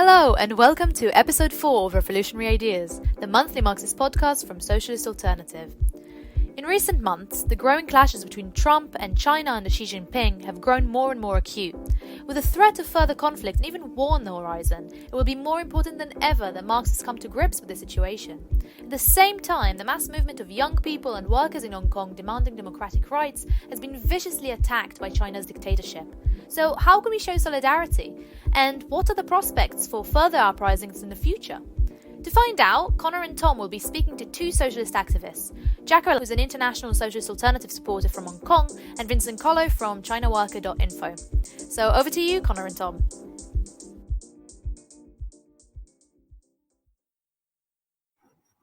Hello and welcome to episode 4 of Revolutionary Ideas, the monthly Marxist podcast from Socialist Alternative. In recent months, the growing clashes between Trump and China under Xi Jinping have grown more and more acute. With the threat of further conflict and even war on the horizon, it will be more important than ever that Marxists come to grips with the situation. At the same time, the mass movement of young people and workers in Hong Kong demanding democratic rights has been viciously attacked by China's dictatorship. So how can we show solidarity? And what are the prospects for further uprisings in the future? To find out, Connor and Tom will be speaking to two socialist activists, Jaco, who's an international socialist alternative supporter from Hong Kong, and Vincent Kolo from chinaworker.info. So over to you, Connor and Tom.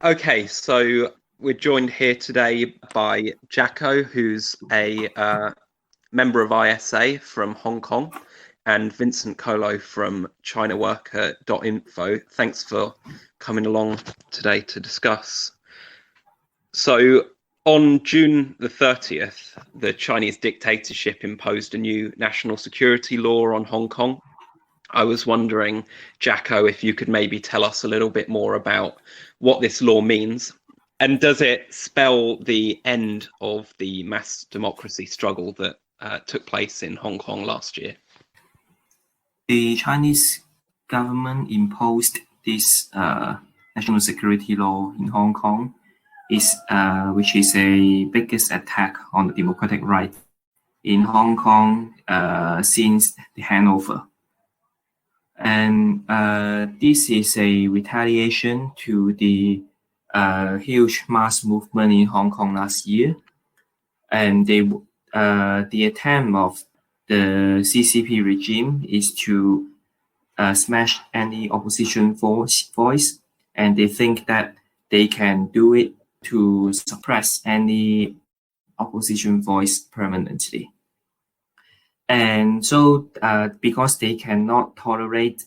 Okay, so we're joined here today by Jaco, who's a member of ISA from Hong Kong, and Vincent Kolo from chinaworker.info. Thanks for coming along today to discuss. So on June the 30th, the Chinese dictatorship imposed a new national security law on Hong Kong. I was wondering, Jaco, if you could maybe tell us a little bit more about what this law means, and does it spell the end of the mass democracy struggle that took place in Hong Kong last year? The Chinese government imposed this national security law in Hong Kong, which is a biggest attack on the democratic right in Hong Kong since the handover. And this is a retaliation to the huge mass movement in Hong Kong last year, and the attempt of the CCP regime is to smash any opposition voice, and they think that they can do it to suppress any opposition voice permanently. And so because they cannot tolerate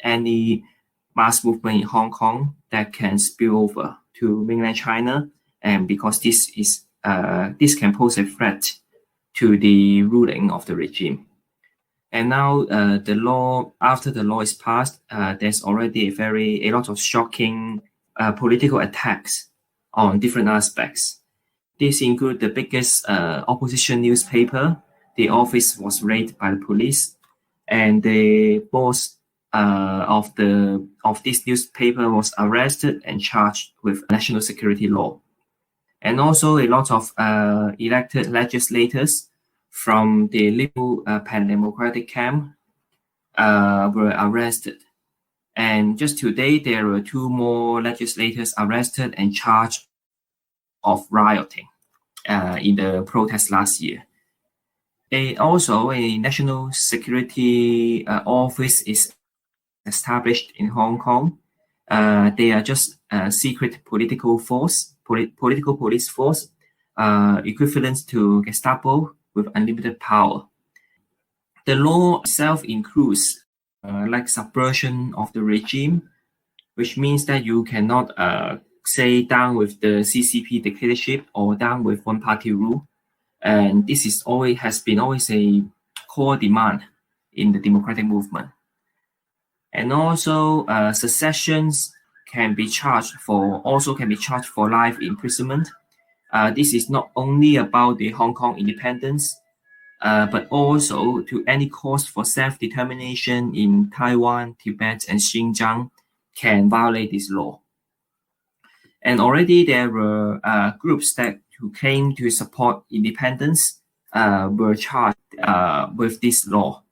any mass movement in Hong Kong that can spill over to mainland China, and because this can pose a threat to the ruling of the regime. And now after the law is passed, there's already a lot of shocking political attacks on different aspects. This includes the biggest opposition newspaper. The office was raided by the police, and the boss of this newspaper was arrested and charged with national security law. And also a lot of elected legislators from the Liberal Pan-Democratic camp were arrested. And just today, there were 2 more legislators arrested and charged of rioting in the protest last year. Also, a national security office is established in Hong Kong. They are just a secret political police force, equivalent to Gestapo with unlimited power. The law itself includes like subversion of the regime, which means that you cannot say down with the CCP dictatorship or down with one-party rule. And this has been always a core demand in the democratic movement. And also secessions can be charged for life imprisonment. This is not only about the Hong Kong independence, but also to any cause for self-determination in Taiwan, Tibet, and Xinjiang can violate this law. And already there were groups who claim to support independence were charged with this law.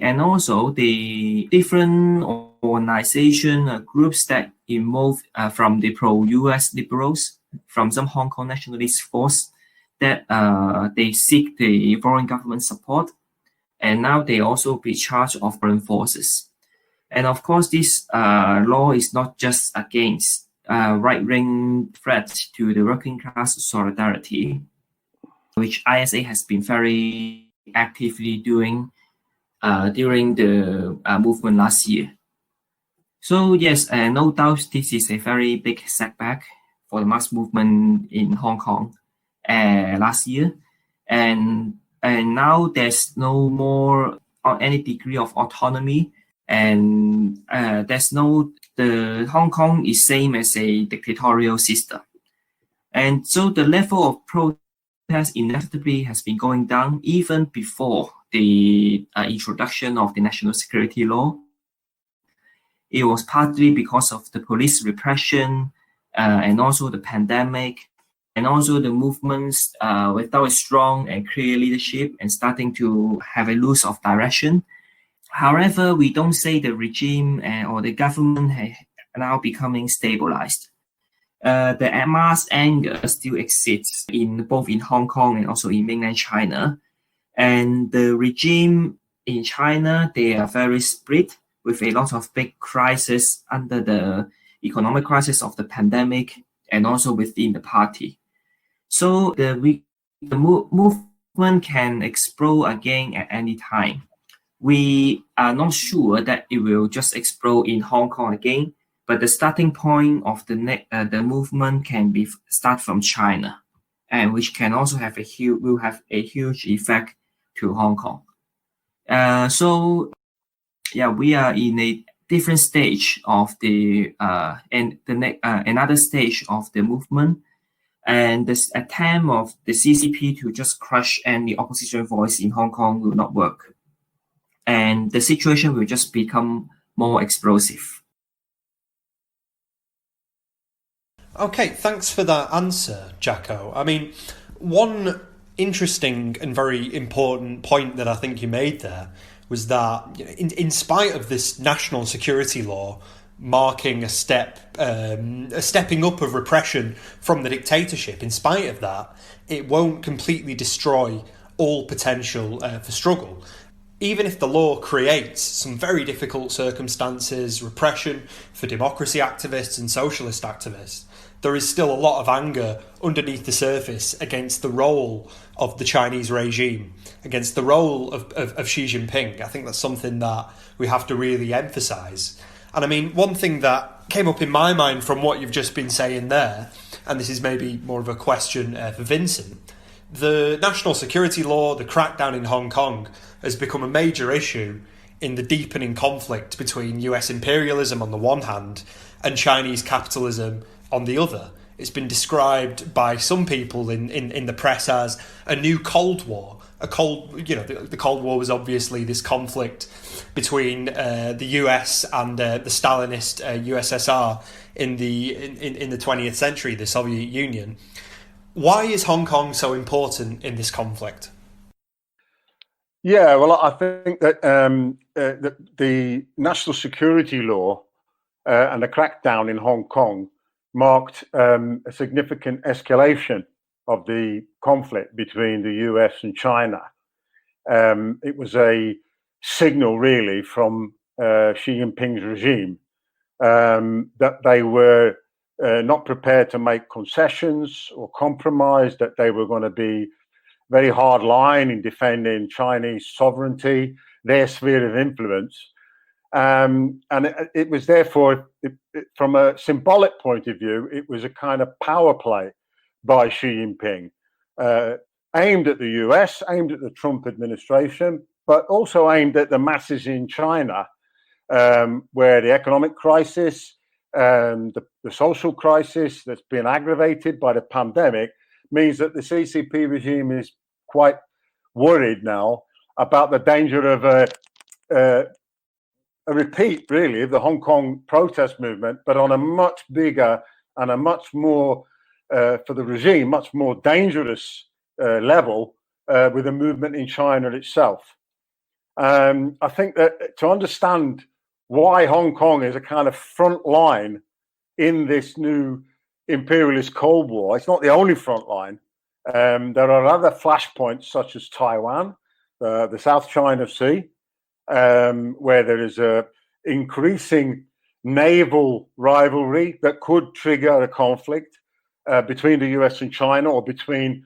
And also the different organization groups that emerged from the pro-US liberals, from some Hong Kong nationalist force, that they seek the foreign government support, and now they also be charged of foreign forces. And of course, this law is not just against right-wing threats to the working class solidarity, which ISA has been very actively doing during the movement last year. So yes, no doubt this is a very big setback for the mass movement in Hong Kong last year, and now there's no more any degree of autonomy and the Hong Kong is same as a dictatorial system. And so the level of protest inevitably has been going down even before the introduction of the national security law. It was partly because of the police repression and also the pandemic, and also the movements without a strong and clear leadership and starting to have a loss of direction. However, we don't say the regime or the government are now becoming stabilized. The mass anger still exists both in Hong Kong and also in mainland China. And the regime in China, they are very split with a lot of big crises under the economic crisis of the pandemic and also within the party. So the movement can explode again at any time. We are not sure that it will just explode in Hong Kong again, but the starting point of the movement can start from China, and which can also have will have a huge effect to Hong Kong. We are in a different stage of another stage of the movement, and this attempt of the CCP to just crush any opposition voice in Hong Kong will not work, and the situation will just become more explosive. Okay, thanks for that answer, Jaco. I mean, one interesting and very important point that I think you made there was that in spite of this national security law marking a stepping up of repression from the dictatorship, in spite of that, it won't completely destroy all potential for struggle. Even if the law creates some very difficult circumstances, repression for democracy activists and socialist activists, there is still a lot of anger underneath the surface against the role of the Chinese regime, against the role of Xi Jinping. I think that's something that we have to really emphasise. And I mean, one thing that came up in my mind from what you've just been saying there, and this is maybe more of a question for Vincent, the national security law, the crackdown in Hong Kong, has become a major issue in the deepening conflict between US imperialism on the one hand and Chinese capitalism on the other. It's been described by some people in the press as a new Cold War. The Cold War was obviously this conflict between the US and the Stalinist USSR in the 20th century, the Soviet Union. Why is Hong Kong so important in this conflict? Yeah, well, I think that the national security law and the crackdown in Hong Kong marked a significant escalation of the conflict between the US and China. It was a signal, really, from Xi Jinping's regime that they were not prepared to make concessions or compromise, that they were going to be very hard line in defending Chinese sovereignty, their sphere of influence. And it was therefore, from a symbolic point of view, it was a kind of power play by Xi Jinping, aimed at the US, aimed at the Trump administration, but also aimed at the masses in China, where the economic crisis, the social crisis that's been aggravated by the pandemic means that the CCP regime is quite worried now about the danger of a repeat, really, of the Hong Kong protest movement, but on a much bigger and a much more, for the regime, much more dangerous level with a movement in China itself. I think that to understand why Hong Kong is a kind of front line in this new imperialist Cold War, it's not the only front line. There are other flashpoints such as Taiwan, the South China Sea, where there is a increasing naval rivalry that could trigger a conflict between the US and China, or between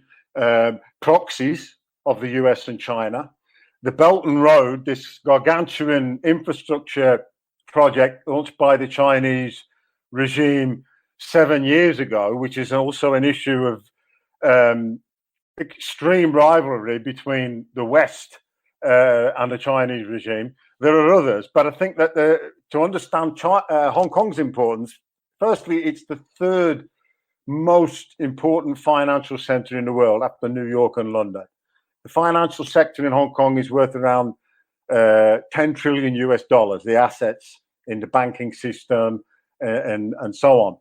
proxies of the US and China. The Belt and Road, this gargantuan infrastructure project launched by the Chinese regime 7 years ago, which is also an issue of extreme rivalry between the West and the Chinese regime. There are others, but I think that to understand Hong Kong's importance, firstly, it's the third most important financial center in the world after New York and London. The financial sector in Hong Kong is worth around 10 trillion US dollars, the assets in the banking system and so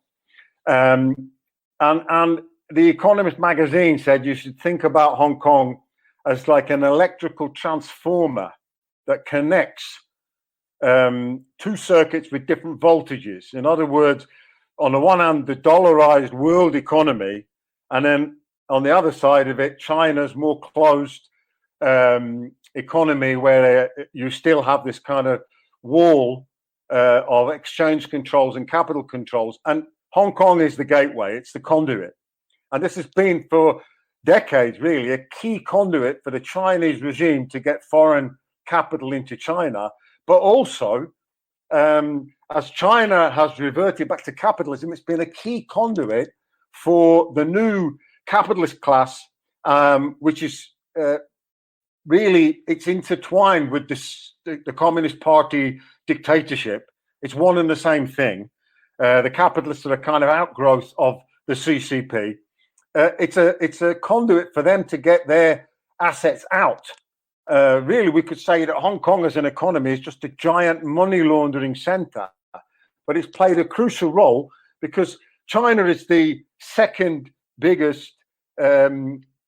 on. And the Economist magazine said you should think about Hong Kong as like an electrical transformer that connects two circuits with different voltages. In other words, on the one hand, the dollarized world economy, and then on the other side of it, China's more closed economy, where you still have this kind of wall of exchange controls and capital controls. And Hong Kong is the gateway, it's the conduit. And this has been for decades, really, a key conduit for the Chinese regime to get foreign capital into China, but also as China has reverted back to capitalism, it's been a key conduit for the new capitalist class, which is really, it's intertwined with the Communist Party dictatorship. It's one and the same thing. The capitalists are a kind of outgrowth of the CCP. It's a conduit for them to get their assets out. Really, we could say that Hong Kong as an economy is just a giant money laundering center, but it's played a crucial role because China is the second biggest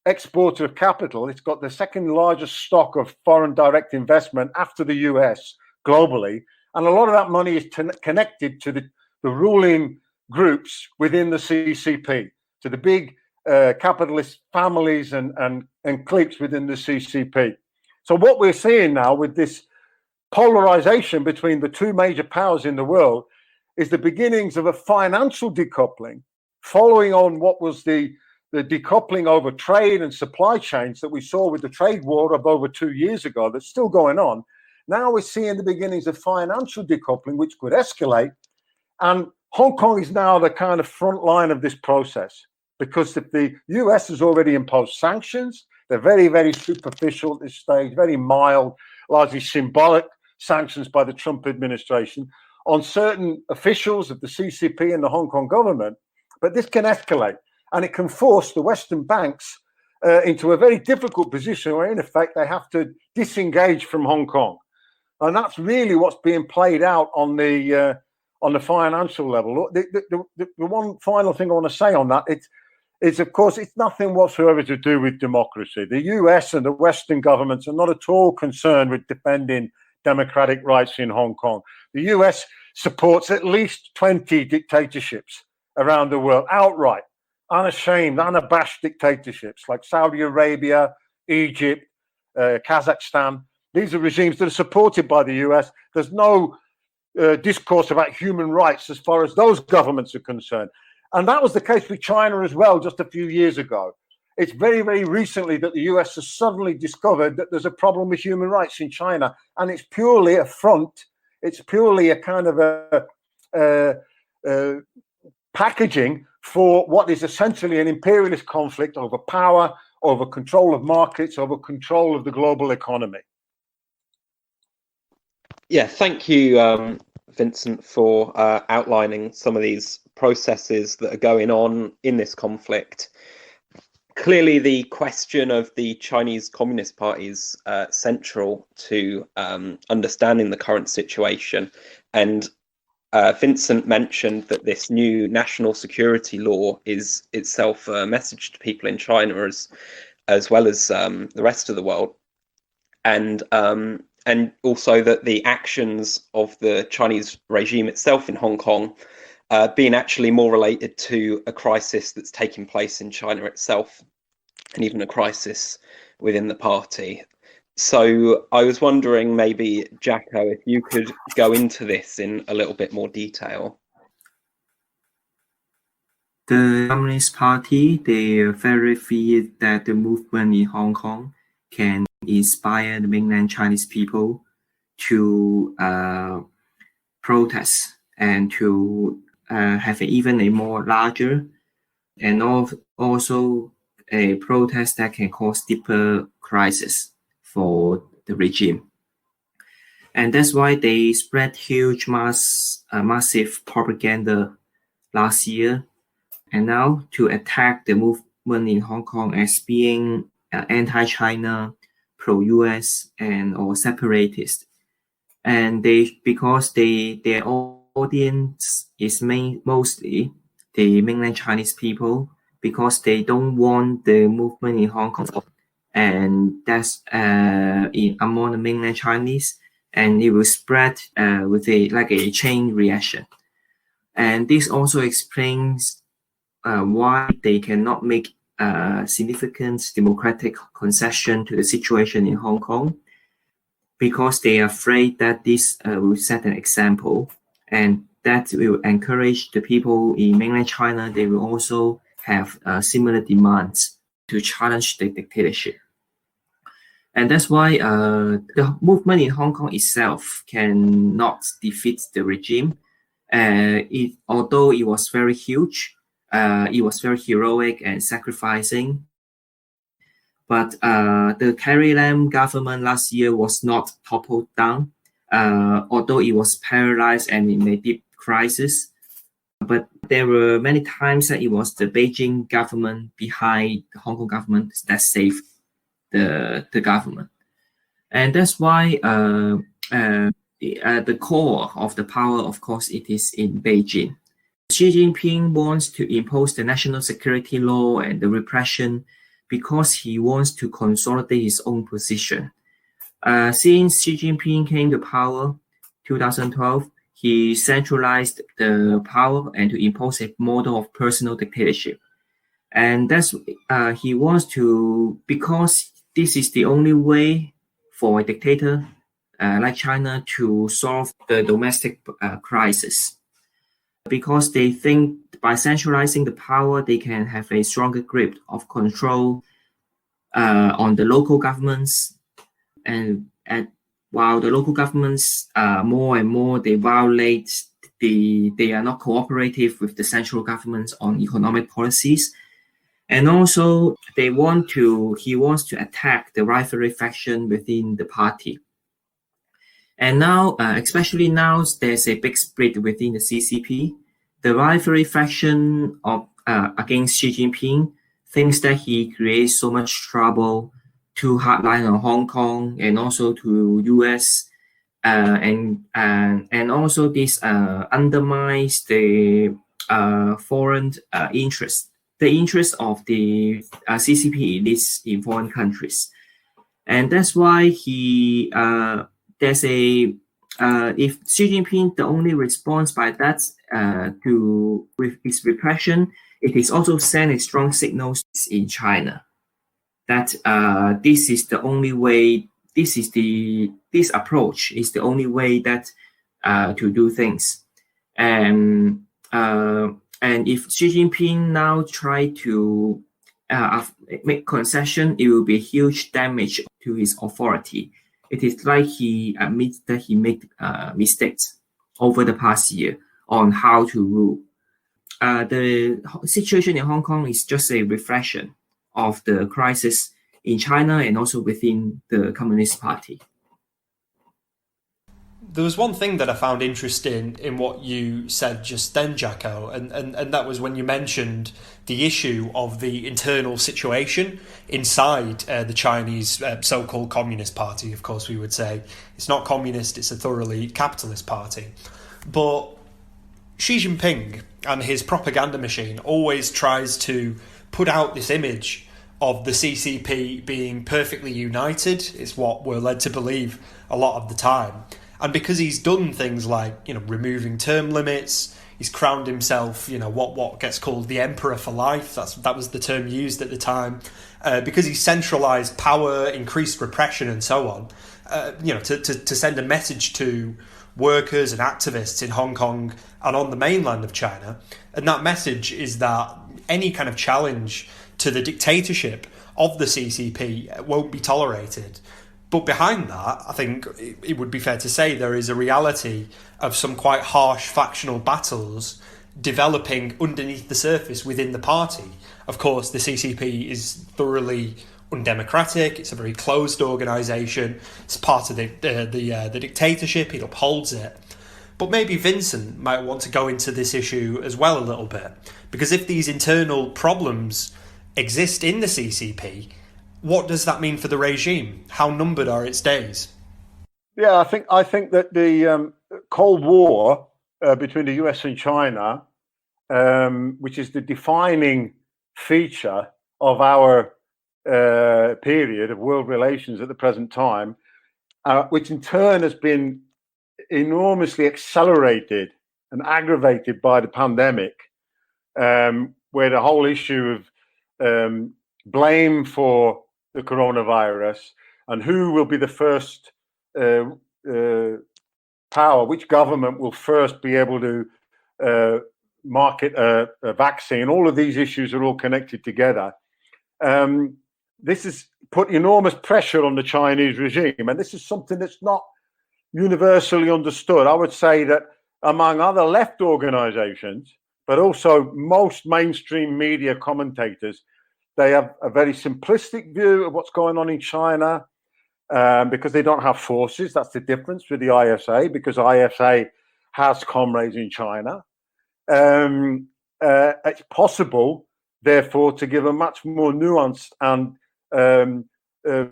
exporter of capital. It's got the second largest stock of foreign direct investment after the US globally. And a lot of that money is connected to the ruling groups within the CCP, to the big capitalist families and cliques within the CCP. So what we're seeing now with this polarization between the two major powers in the world is the beginnings of a financial decoupling, following on what was the decoupling over trade and supply chains that we saw with the trade war of over 2 years ago that's still going on. Now we're seeing the beginnings of financial decoupling, which could escalate. And Hong Kong is now the kind of front line of this process, because if the US has already imposed sanctions, they're very, very superficial at this stage, very mild, largely symbolic sanctions by the Trump administration on certain officials of the CCP and the Hong Kong government. But this can escalate, and it can force the Western banks into a very difficult position where, in effect, they have to disengage from Hong Kong. And that's really what's being played out on the financial level. The one final thing I want to say on that, it's of course, it's nothing whatsoever to do with democracy. The US and the Western governments are not at all concerned with defending democratic rights in Hong Kong. The US supports at least 20 dictatorships around the world, outright, unashamed, unabashed dictatorships like Saudi Arabia, Egypt, Kazakhstan. These are regimes that are supported by the US. There's no discourse about human rights as far as those governments are concerned. And that was the case with China as well just a few years ago. It's very, very recently that the US has suddenly discovered that there's a problem with human rights in China. And it's purely a front. It's purely a kind of a packaging for what is essentially an imperialist conflict over power, over control of markets, over control of the global economy. Yeah, thank you, Vincent, for outlining some of these processes that are going on in this conflict. Clearly, the question of the Chinese Communist Party is central to understanding the current situation. And Vincent mentioned that this new national security law is itself a message to people in China as well as the rest of the world. And also that the actions of the Chinese regime itself in Hong Kong being actually more related to a crisis that's taking place in China itself, and even a crisis within the party. So I was wondering, maybe, Jaco, if you could go into this in a little bit more detail. The Communist Party, they very fear that the movement in Hong Kong can inspire the mainland Chinese people to protest and to have even a more larger and also a protest that can cause deeper crisis for the regime. And that's why they spread massive propaganda last year, and now to attack the movement in Hong Kong as being anti-China, pro-US, and or separatist. And because their audience is mostly the mainland Chinese people, because they don't want the movement in Hong Kong, and that's among the mainland Chinese, and it will spread with a chain reaction. And this also explains why they cannot make significant democratic concession to the situation in Hong Kong, because they are afraid that this will set an example, and that will encourage the people in mainland China. They will also have similar demands to challenge the dictatorship. And that's why the movement in Hong Kong itself cannot defeat the regime. Although it was very huge, it was very heroic and sacrificing. But the Carrie Lam government last year was not toppled down, although it was paralyzed and in a deep crisis. But there were many times that it was the Beijing government behind the Hong Kong government that saved the government. And that's why the core of the power, of course, it is in Beijing. Xi Jinping wants to impose the national security law and the repression because he wants to consolidate his own position. Since Xi Jinping came to power 2012, he centralized the power and to impose a model of personal dictatorship. And that's he wants to, because this is the only way for a dictator like China to solve the domestic crisis. Because they think by centralizing the power, they can have a stronger grip of control on the local governments. And while the local governments more and more, they violate, they are not cooperative with the central governments on economic policies. And also he wants to attack the rivalry faction within the party. And now, especially now, there's a big split within the CCP. The rivalry faction of against Xi Jinping thinks that he creates so much trouble to hardline on Hong Kong and also to US, and also this undermines the foreign interest, the interest of the CCP elites in foreign countries. And that's why he there's a if Xi Jinping the only response by that with his repression, it is also send a strong signal in China that this is the only way. This approach is the only way that to do things. And if Xi Jinping now try to make concession, it will be huge damage to his authority. It is like he admits that he made mistakes over the past year on how to rule. The situation in Hong Kong is just a reflection of the crisis in China and also within the Communist Party. There was one thing that I found interesting in what you said just then, Jaco, and that was when you mentioned the issue of the internal situation inside the Chinese so-called Communist Party. Of course, we would say it's not communist, it's a thoroughly capitalist party. But Xi Jinping and his propaganda machine always tries to put out this image of the CCP being perfectly united. It's what we're led to believe a lot of the time. And because he's done things like, removing term limits, he's crowned himself, what gets called the emperor for life. That was the term used at the time. Because he's centralised power, increased repression, and so on. To send a message to workers and activists in Hong Kong and on the mainland of China. And that message is that any kind of challenge to the dictatorship of the CCP won't be tolerated. But behind that, I think it would be fair to say there is a reality of some quite harsh factional battles developing underneath the surface within the party. Of course, the CCP is thoroughly undemocratic. It's a very closed organisation. It's part of the dictatorship. It upholds it. But maybe Vincent might want to go into this issue as well a little bit, because if these internal problems exist in the CCP, what does that mean for the regime? How numbered are its days? Yeah, I think that the Cold War between the US and China, which is the defining feature of our period of world relations at the present time, which in turn has been enormously accelerated and aggravated by the pandemic, where the whole issue of blame for the coronavirus and who will be the first power, which government will first be able to market a vaccine. All of these issues are all connected together. This has put enormous pressure on the Chinese regime, and this is something that's not universally understood. I would say that among other left organizations, but also most mainstream media commentators, they have a very simplistic view of what's going on in China because they don't have forces. That's the difference with the ISA, because ISA has comrades in China. It's possible, therefore, to give a much more nuanced and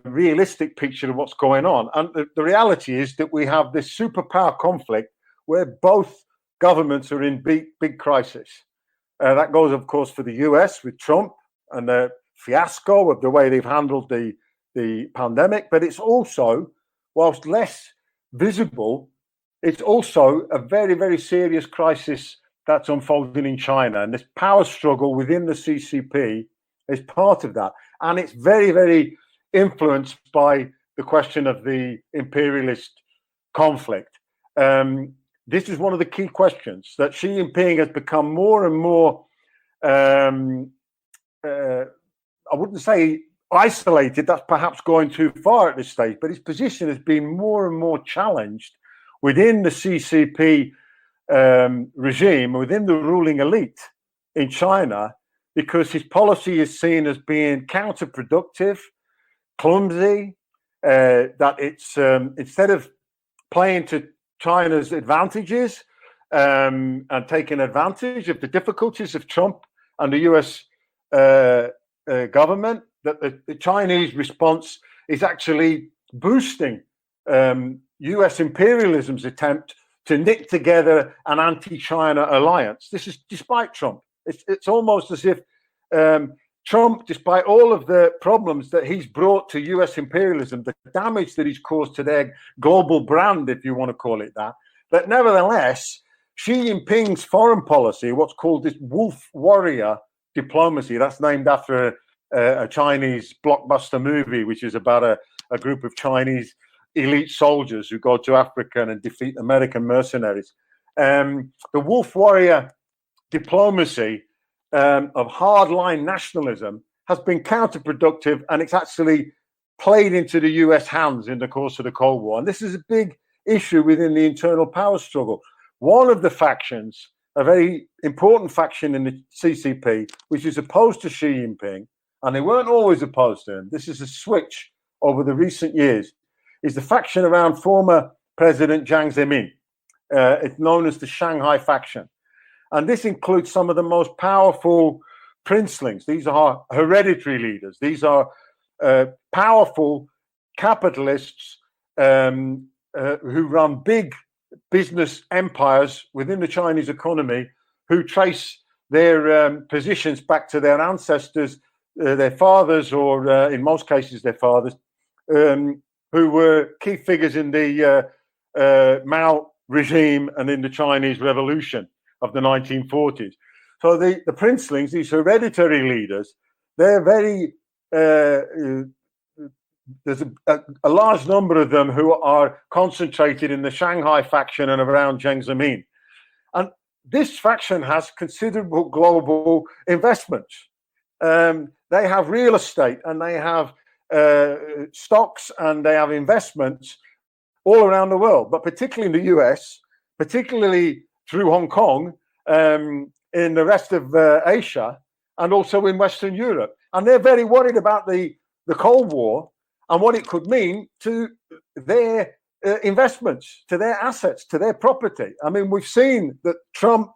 realistic picture of what's going on. And the reality is that we have this superpower conflict where both governments are in big crisis. That goes, of course, for the US with Trump and the fiasco of the way they've handled the pandemic. But it's also, whilst less visible, it's also a very, very serious crisis that's unfolding in China. And this power struggle within the CCP is part of that. And it's very, very influenced by the question of the imperialist conflict. This is one of the key questions that Xi Jinping has become more and more, I wouldn't say isolated, that's perhaps going too far at this stage, but his position has been more and more challenged within the CCP regime, within the ruling elite in China, because his policy is seen as being counterproductive, clumsy, that it's instead of playing to China's advantages and taking advantage of the difficulties of Trump and the US government, that the Chinese response is actually boosting US imperialism's attempt to knit together an anti-China alliance. This is despite Trump. It's almost as if Trump, despite all of the problems that he's brought to US imperialism, the damage that he's caused to their global brand, if you want to call it that, but nevertheless, Xi Jinping's foreign policy, what's called this wolf warrior diplomacy, that's named after a Chinese blockbuster movie, which is about a group of Chinese elite soldiers who go to Africa and defeat American mercenaries. The wolf warrior diplomacy of hardline nationalism has been counterproductive, and it's actually played into the US hands in the course of the Cold War. And this is a big issue within the internal power struggle. One of the factions, a very important faction in the CCP, which is opposed to Xi Jinping, and they weren't always opposed to him, this is a switch over the recent years, is the faction around former President Jiang Zemin. It's known as the Shanghai faction. And this includes some of the most powerful princelings. These are hereditary leaders. These are powerful capitalists who run big business empires within the Chinese economy, who trace their positions back to their ancestors, their fathers, or in most cases their fathers, who were key figures in the Mao regime and in the Chinese Revolution of the 1940s. So the princelings, these hereditary leaders, they're very, there's a large number of them who are concentrated in the Shanghai faction and around Jiang Zemin. And this faction has considerable global investments. They have real estate and they have stocks and they have investments all around the world, but particularly in the US, particularly through Hong Kong, in the rest of Asia, and also in Western Europe. And they're very worried about the the Cold War and what it could mean to their investments, to their assets, to their property. I mean, we've seen that Trump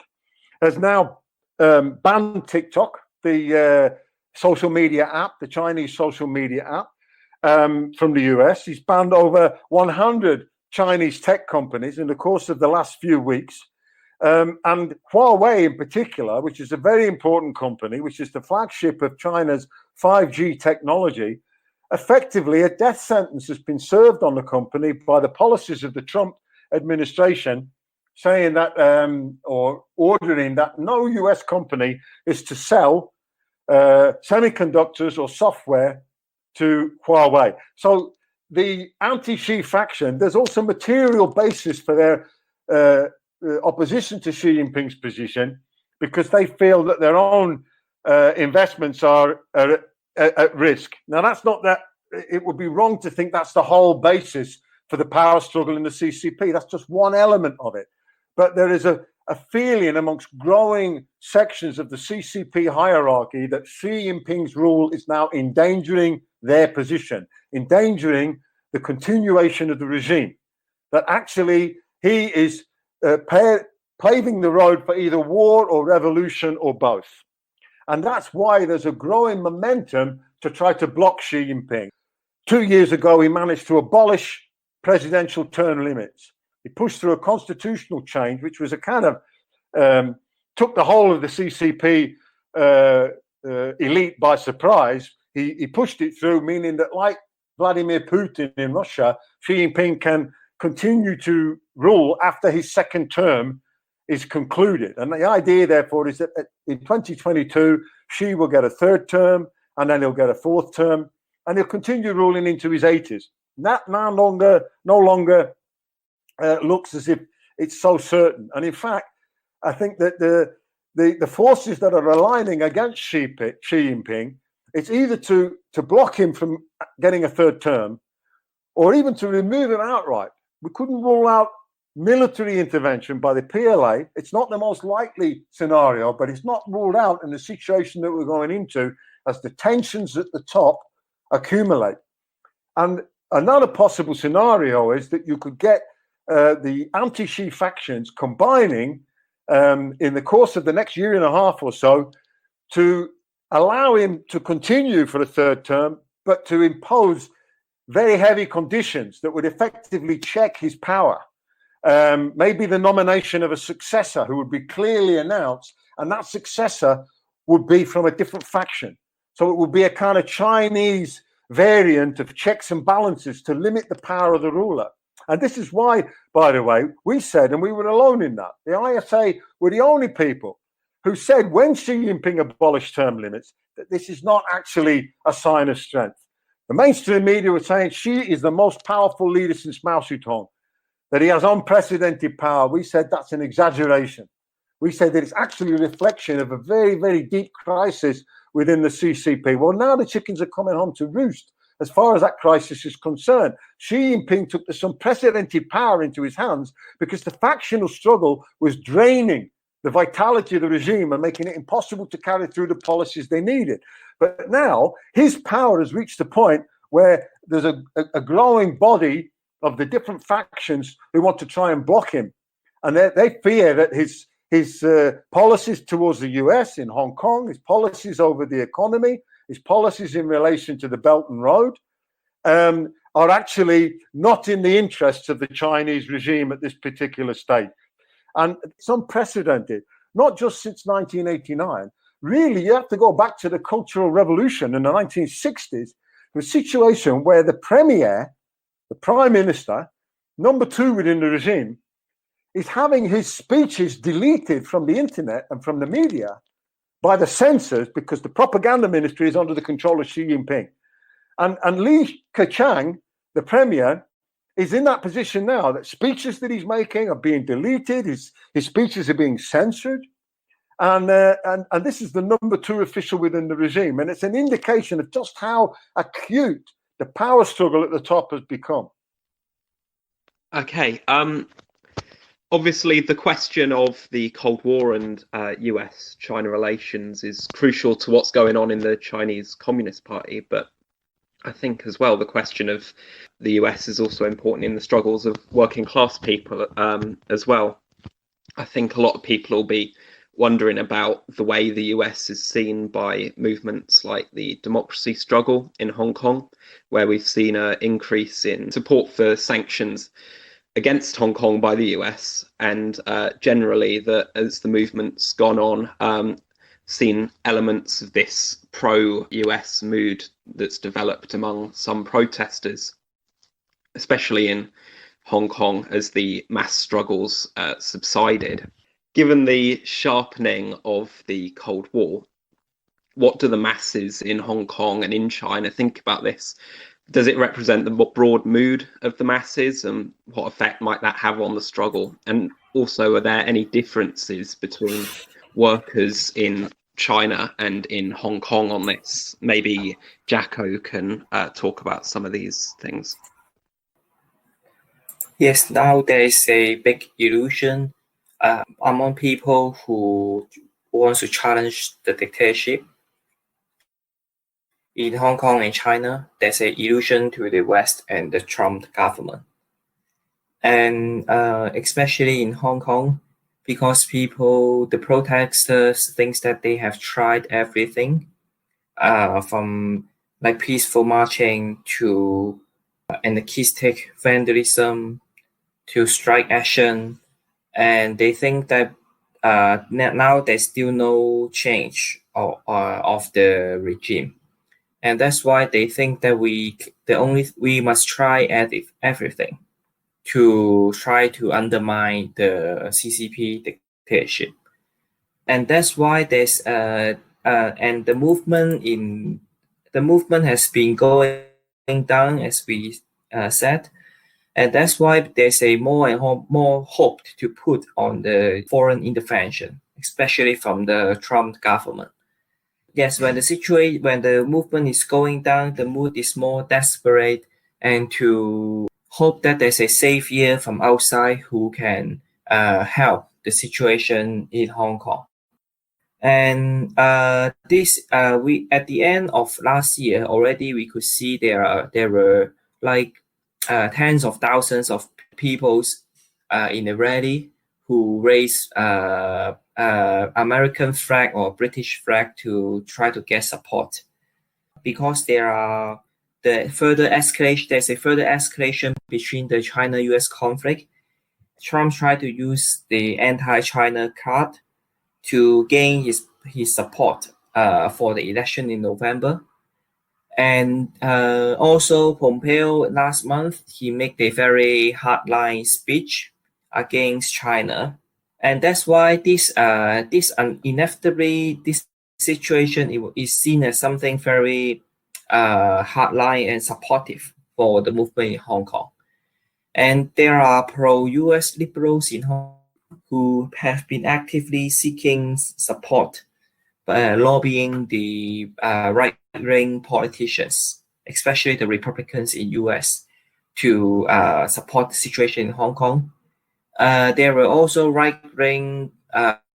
has now banned TikTok, the social media app, the Chinese social media app, from the US. He's banned over 100 Chinese tech companies in the course of the last few weeks. And Huawei in particular, which is a very important company, which is the flagship of China's 5G technology, effectively a death sentence has been served on the company by the policies of the Trump administration, saying that, or ordering that no US company is to sell semiconductors or software to Huawei. So the anti-Xi faction, there's also material basis for their opposition to Xi Jinping's position, because they feel that their own investments are at risk. Now, that's not that. It would be wrong to think that's the whole basis for the power struggle in the CCP. That's just one element of it. But there is a feeling amongst growing sections of the CCP hierarchy that Xi Jinping's rule is now endangering their position, endangering the continuation of the regime, that actually he is paving the road for either war or revolution or both. And that's why there's a growing momentum to try to block Xi Jinping. 2 years ago, he managed to abolish presidential term limits. He pushed through a constitutional change, which was a kind of took the whole of the CCP elite by surprise. He pushed it through, meaning that, like Vladimir Putin in Russia, Xi Jinping can continue to rule after his second term is concluded. And the idea, therefore, is that in 2022, Xi will get a third term, and then he'll get a fourth term, and he'll continue ruling into his 80s. That no longer looks as if it's so certain. And in fact, I think that the forces that are aligning against Xi Jinping, it's either to block him from getting a third term, or even to remove him outright. We couldn't rule out military intervention by the PLA. It's not the most likely scenario, but it's not ruled out in the situation that we're going into as the tensions at the top accumulate. And another possible scenario is that you could get the anti-Xi factions combining in the course of the next year and a half or so to allow him to continue for a third term, but to impose very heavy conditions that would effectively check his power. Maybe the nomination of a successor who would be clearly announced, and that successor would be from a different faction. So it would be a kind of Chinese variant of checks and balances to limit the power of the ruler. And this is why, by the way, we said, and we were alone in that, the ISA were the only people who said when Xi Jinping abolished term limits, that this is not actually a sign of strength. The mainstream media were saying Xi is the most powerful leader since Mao Zedong, that he has unprecedented power. We said that's an exaggeration. We said that it's actually a reflection of a very, very deep crisis within the CCP. Well, now the chickens are coming home to roost as far as that crisis is concerned. Xi Jinping took this unprecedented power into his hands because the factional struggle was draining the vitality of the regime and making it impossible to carry through the policies they needed. But now his power has reached a point where there's a growing body of the different factions who want to try and block him. And they fear that his policies towards the US in Hong Kong, his policies over the economy, his policies in relation to the Belt and Road are actually not in the interests of the Chinese regime at this particular stage. And it's unprecedented, not just since 1989. Really, you have to go back to the Cultural Revolution in the 1960s, a situation where the premier, the prime minister, number two within the regime, is having his speeches deleted from the internet and from the media by the censors because the propaganda ministry is under the control of Xi Jinping. And Li Keqiang, the premier, is in that position now that speeches that he's making are being deleted, his speeches are being censored. And this is the number two official within the regime. And it's an indication of just how acute the power struggle at the top has become. Okay. Obviously, the question of the Cold War and US-China relations is crucial to what's going on in the Chinese Communist Party. But I think as well the question of the US is also important in the struggles of working class people as well. I think a lot of people will be wondering about the way the US is seen by movements like the democracy struggle in Hong Kong, where we've seen an increase in support for sanctions against Hong Kong by the US, and generally that as the movement's gone on, seen elements of this pro-US mood that's developed among some protesters, especially in Hong Kong as the mass struggles subsided. Given the sharpening of the Cold War, what do the masses in Hong Kong and in China think about this? Does it represent the broad mood of the masses, and what effect might that have on the struggle? And also, are there any differences between workers in China and in Hong Kong on this? Maybe Jaco can talk about some of these things. Yes, now there is a big illusion among people who want to challenge the dictatorship. In Hong Kong and China, there's an illusion to the West and the Trump government. And especially in Hong Kong, because the protesters think that they have tried everything from like peaceful marching to anarchistic vandalism to strike action. And they think that now there's still no change of the regime. And that's why they think that we must try everything to try to undermine the CCP dictatorship. And that's why there's and the movement has been going down, as we said. And that's why there's a more and more hope to put on the foreign intervention, especially from the Trump government. Yes, when the movement is going down, the mood is more desperate, and to hope that there's a savior from outside who can help the situation in Hong Kong. And we at the end of last year already we could see there were like tens of thousands of people in a rally who raised American flag or British flag to try to get support, because there's a further escalation between the China-US conflict. Trump tried to use the anti-China card to gain his support for the election in November. And also Pompeo last month, he made a very hardline speech against China. And that's why this inevitably, this situation is seen as something very hardline and supportive for the movement in Hong Kong. And there are pro-US liberals in Hong Kong who have been actively seeking support, lobbying the right-wing politicians, especially the Republicans in US, to support the situation in Hong Kong. There were also right-wing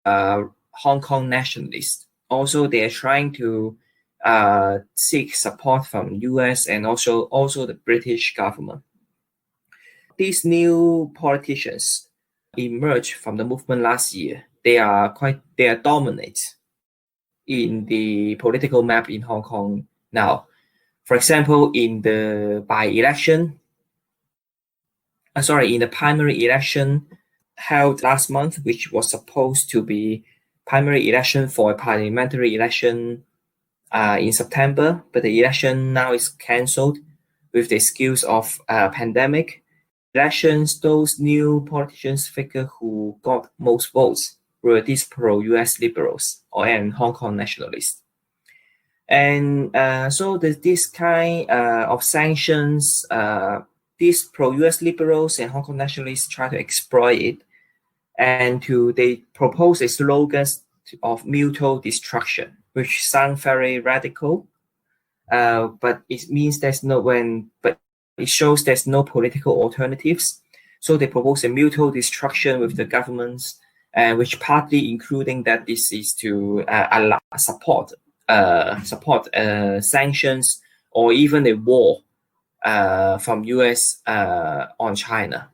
Hong Kong nationalists. Also, they are trying to seek support from US and also the British government. These new politicians emerged from the movement last year. They are dominant in the political map in Hong Kong now. For example, in the primary election held last month, which was supposed to be primary election for a parliamentary election in September, but the election now is cancelled with the excuse of pandemic. Elections, those new politicians figure who got most votes were these pro-US liberals and Hong Kong nationalists. And so this kind of sanctions, these pro-US liberals and Hong Kong nationalists try to exploit it, and they propose a slogan of mutual destruction, which sounds very radical, but it means it shows there's no political alternatives. So they propose a mutual destruction with the governments, which partly including that this is to support sanctions or even a war from US on China.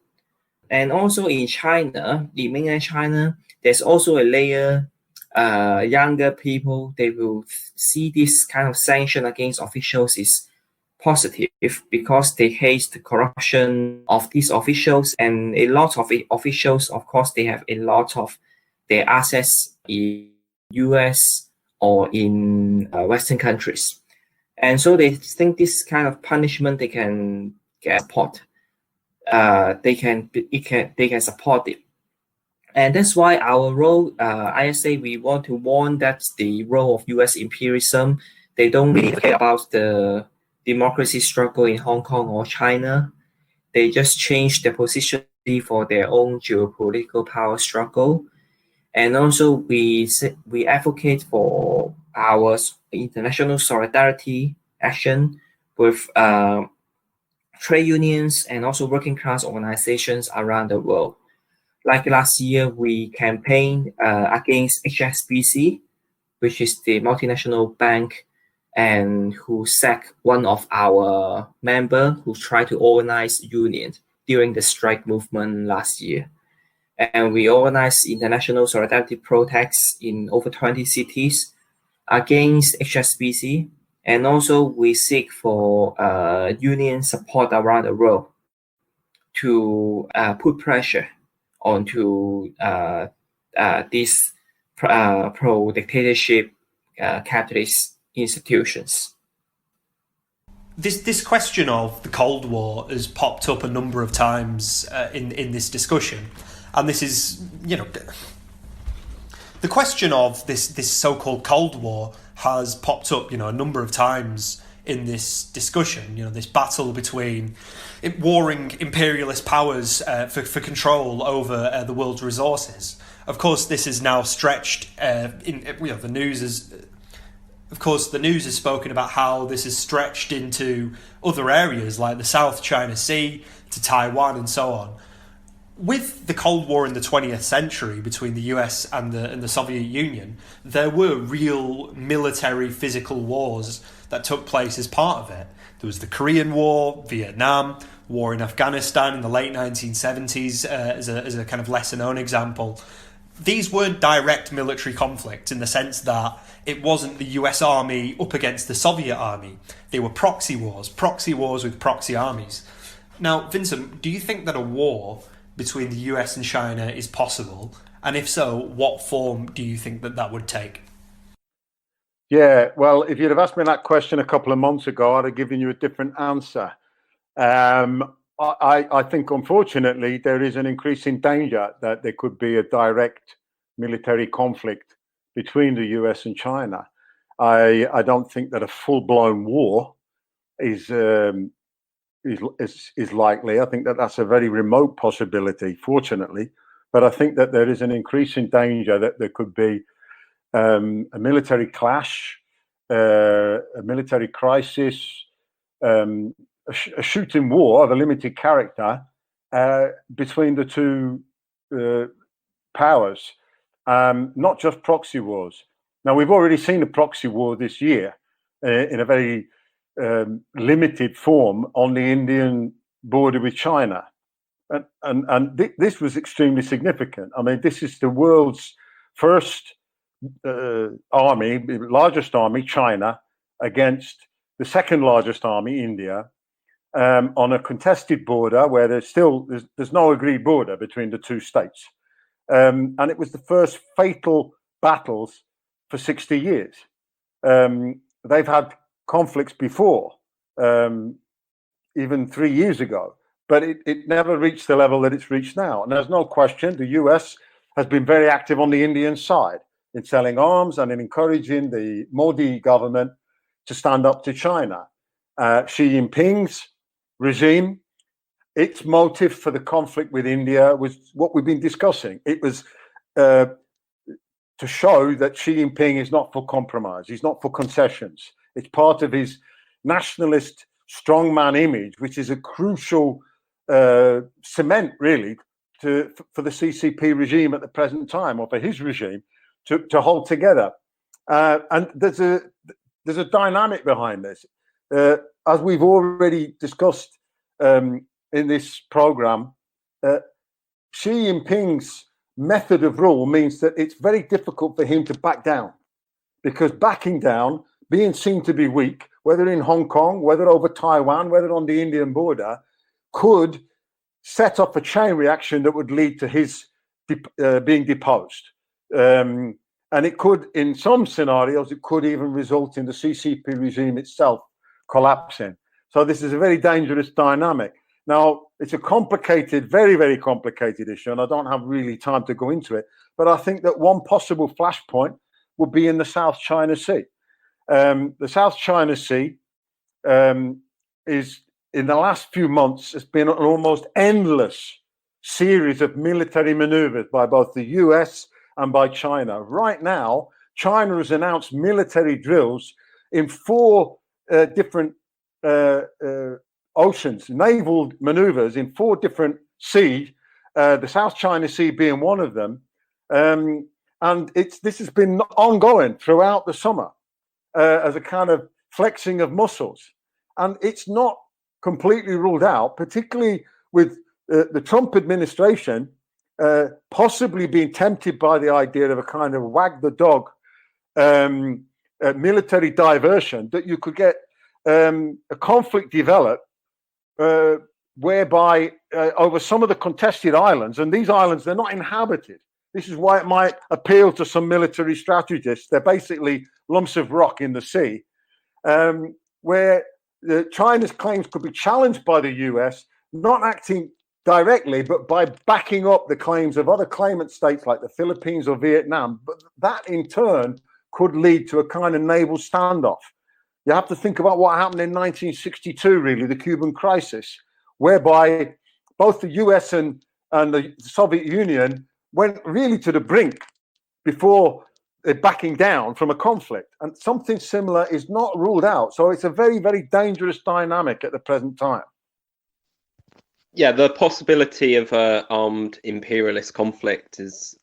And also in China, in mainland China, there's also a layer younger people. They will see this kind of sanction against officials is positive because they hate the corruption of these officials, and a lot of officials, of course, they have a lot of their assets in US or in Western countries, and so they think this kind of punishment they can get support. They can support it, and that's why our role, ISA, we want to warn that the role of US imperialism, they don't really care about the democracy struggle in Hong Kong or China. They just change their position for their own geopolitical power struggle. And also we advocate for our international solidarity action with trade unions and also working class organizations around the world. Like last year, we campaigned against HSBC, which is the multinational bank, and who sacked one of our members who tried to organize unions during the strike movement last year. And we organized international solidarity protests in over 20 cities against HSBC. And also we seek for union support around the world to put pressure onto these pro-dictatorship capitalist institutions. This question of the Cold War has popped up a number of times in this discussion, and this is, the question of this so-called Cold War has popped up, a number of times in this discussion. This battle between warring imperialist powers for control over the world's resources. Of course, this is now stretched. The news is. Of course, the news has spoken about how this is stretched into other areas like the South China Sea, to Taiwan and so on. With the Cold War in the 20th century between the US and the Soviet Union, there were real military physical wars that took place as part of it. There was the Korean War, Vietnam, war in Afghanistan in the late 1970s as a kind of lesser known example. These weren't direct military conflicts in the sense that it wasn't the US army up against the Soviet army. They were proxy wars with proxy armies. Now, Vincent, do you think that a war between the US and China is possible? And if so, what form do you think that would take? Yeah, well, if you'd have asked me that question a couple of months ago, I'd have given you a different answer. I think, unfortunately, there is an increasing danger that there could be a direct military conflict between the US and China. I don't think that a full-blown war is likely. I think that that's a very remote possibility, fortunately. But I think that there is an increasing danger that there could be a military clash, a military crisis, a shooting war of a limited character between the two powers, not just proxy wars. Now, we've already seen a proxy war this year in a very limited form on the Indian border with China. And this was extremely significant. I mean, this is the world's first army, largest army, China, against the second largest army, India, on a contested border where there's no agreed border between the two states. And it was the first fatal battles for 60 years. They've had conflicts before, even 3 years ago, but it never reached the level that it's reached now. And there's no question the US has been very active on the Indian side in selling arms and in encouraging the Modi government to stand up to China. Xi Jinping's regime, its motive for the conflict with India was what we've been discussing. It was to show that Xi Jinping is not for compromise. He's not for concessions. It's part of his nationalist strongman image, which is a crucial cement, really, for the CCP regime at the present time, or for his regime to hold together. And there's a dynamic behind this. as we've already discussed in this program, Xi Jinping's method of rule means that it's very difficult for him to back down, because backing down, being seen to be weak, whether in Hong Kong, whether over Taiwan, whether on the Indian border, could set up a chain reaction that would lead to his being deposed. And it could, in some scenarios, it could even result in the CCP regime itself collapsing. So this is a very dangerous dynamic. Now, it's a complicated, very, very complicated issue, and I don't have really time to go into it. But I think that one possible flashpoint would be in the South China Sea. The South China Sea is, in the last few months, has been an almost endless series of military maneuvers by both the US and by China. Right now, China has announced military drills in 4 different oceans, naval maneuvers in 4 different seas, the South China Sea being one of them. And this has been ongoing throughout the summer as a kind of flexing of muscles. And it's not completely ruled out, particularly with the Trump administration possibly being tempted by the idea of a kind of wag the dog military diversion, that you could get a conflict develop whereby over some of the contested islands, and these islands, they're not inhabited. This is why it might appeal to some military strategists. They're basically lumps of rock in the sea, where China's claims could be challenged by the US, not acting directly, but by backing up the claims of other claimant states like the Philippines or Vietnam. But that in turn could lead to a kind of naval standoff. You have to think about what happened in 1962, really, the Cuban crisis, whereby both the US and the Soviet Union went really to the brink before backing down from a conflict. And something similar is not ruled out. So it's a very, very dangerous dynamic at the present time. Yeah, the possibility of an armed imperialist conflict is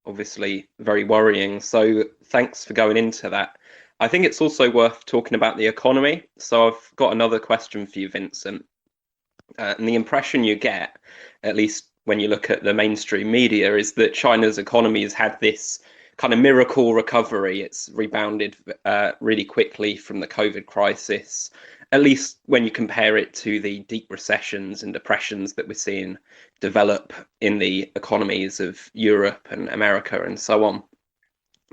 obviously very worrying. So thanks for going into that. I think it's also worth talking about the economy. So I've got another question for you, Vincent. And the impression you get, at least when you look at the mainstream media, is that China's economy has had this kind of miracle recovery. It's rebounded really quickly from the COVID crisis, at least when you compare it to the deep recessions and depressions that we're seeing develop in the economies of Europe and America and so on.